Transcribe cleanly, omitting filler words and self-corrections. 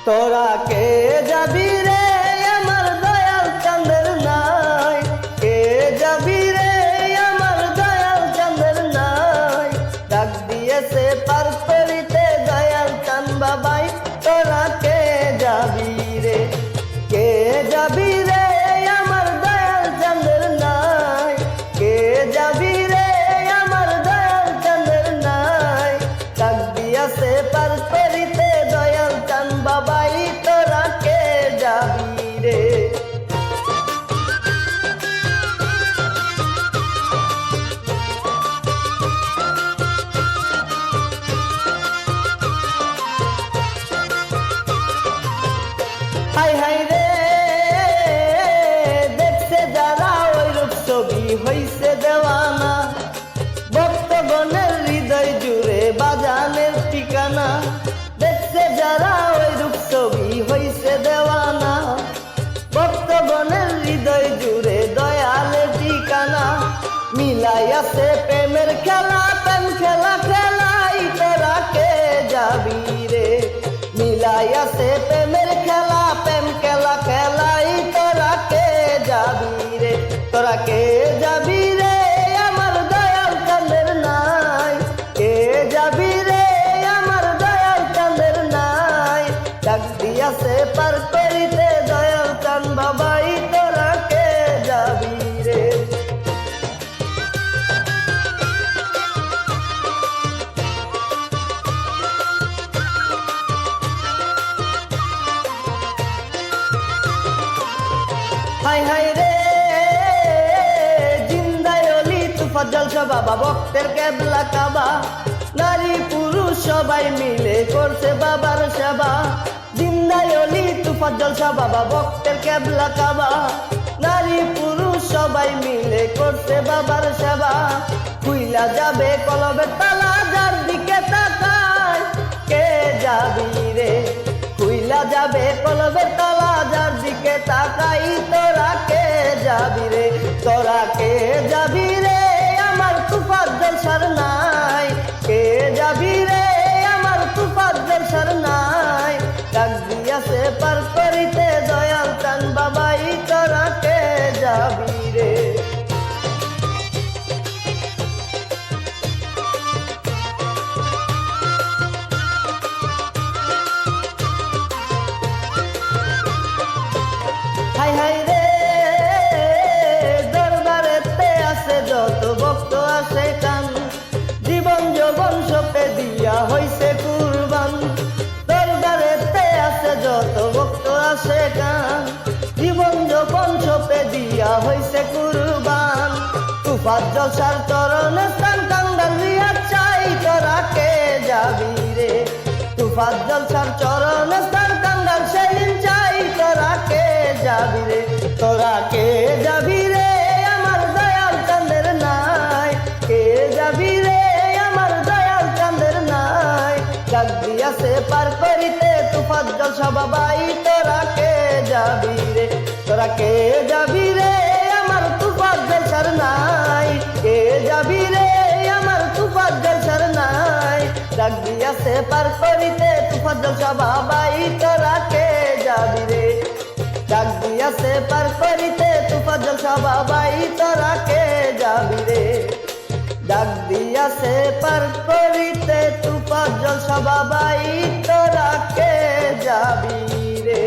তোরা কে যাবি রে আমার দয়াল চাঁদের নাই, কে যাবি রে আমার দয়াল চাঁদের নাই। ডাক দিয়েছে পার করিতে দয়াল চাঁদ বাবাই, তোরা কে যাবি রে, কে যাবি রে আমার দয়াল চাঁদের নাই, কে যাবি রে আমার দয়াল চাঁদের নাই। ডাক দিয়েছে পার করিতে দয়াল চাঁদ বাবাই, তোরা কে যাবি রে। হাই হাই রে দেখছে যারা ওই রূপ ছবি হইছে দেওয়ানা, ভক্তগণের হৃদয় জুড়ে বাজানের ঠিকানা। দেখছে যারা ওই রূপ ছবি হইছে দেওয়ানা, ভক্তগণের হৃদয় জুড়ে দয়ালের ঠিকানা। মিলাই আছে প্রেমের খেলা, প্রেম খেলা খেলাই, তোরা কে যাবি রে। মিলাই আছে প্রেমের খেলা, প্রেম খেলা খেলাই, তোরা কে যাবি রে। তোরা কে যাবি রে আমার দয়াল চাঁদের নাই, কে যাবি রে আমার দয়াল চাঁদের নাই। ডাক দিয়াছে পার করিতে দয়াল চাঁদ বাবাই, তোরা কে যাবি রে। হাই হাই রে জিন্দায় অলি তুফাত জলসা বাবা, ভক্তের কেবলা কাবা। নারী পুরুষ সবাই মিলে করছে বাবার সেবা। জিন্দায় অলি তুফাত জলসা বাবা, ভক্তের কেবলা কাবা। নারী পুরুষ সবাই মিলে করছে বাবার সেবা। খুইলা যাবে কলবের তালা, যার দিকে তাকায় কে যাবি রে। খুইলা যাবে কলবের তালা, যার দিকে তাকাই, তোরা কে যাবি রে। তোরা কে যাবি রে আমার তুফাত জলসার নাই, কে যাবি রে আমার তুফাত জলসার নাই। ডাক দিয়াছে পার করিতে দয়াল চাঁদ বাবাই, তোরা কে যাবি রে। হাই হাই রে দরবারেতে আছে যত ভক্ত আসে কান, জীবন যৌবন সপে দিয়া হইছে কুরবান। দরবারেতে আছে যত ভক্ত আসে কান, জীবন যৌবন সপে দিয়া হইছে কুরবান। তুফাত জলসার চরণে স্থান কাঙ্গাল দিয়া চাই, তোরা কে যাবি রে। তুফাত জলসার চরণে স্থান কাঙ্গাল সেদিন চাই, তোরা কে যাবি রে। তোরা কে যাবি রে আমার দয়াল চাঁদের নাই, কে যাবি রে আমার দয়াল চাঁদের নাই। ডাক দিয়াছে পার করিতে তুফাত জলসা বাবাই, তোরা কে যাবি রে। তোরা কে যাবি রে আমার তুফাত জলসার নাই, কে যাবি রে আমার তুফাত জলসার নাই। ডাক দিয়াছে পার করিতে তুফাত জলসা বাবাই, তোরা কে যাবি রে। ডাক দিয়াছে পার করিতে তুফাত জলসা বাবাই, তোরা কে যাবি রে। ডাক দিয়াছে পার করিতে তুফাত জলসা বাবাই, তোরা কে যাবি রে।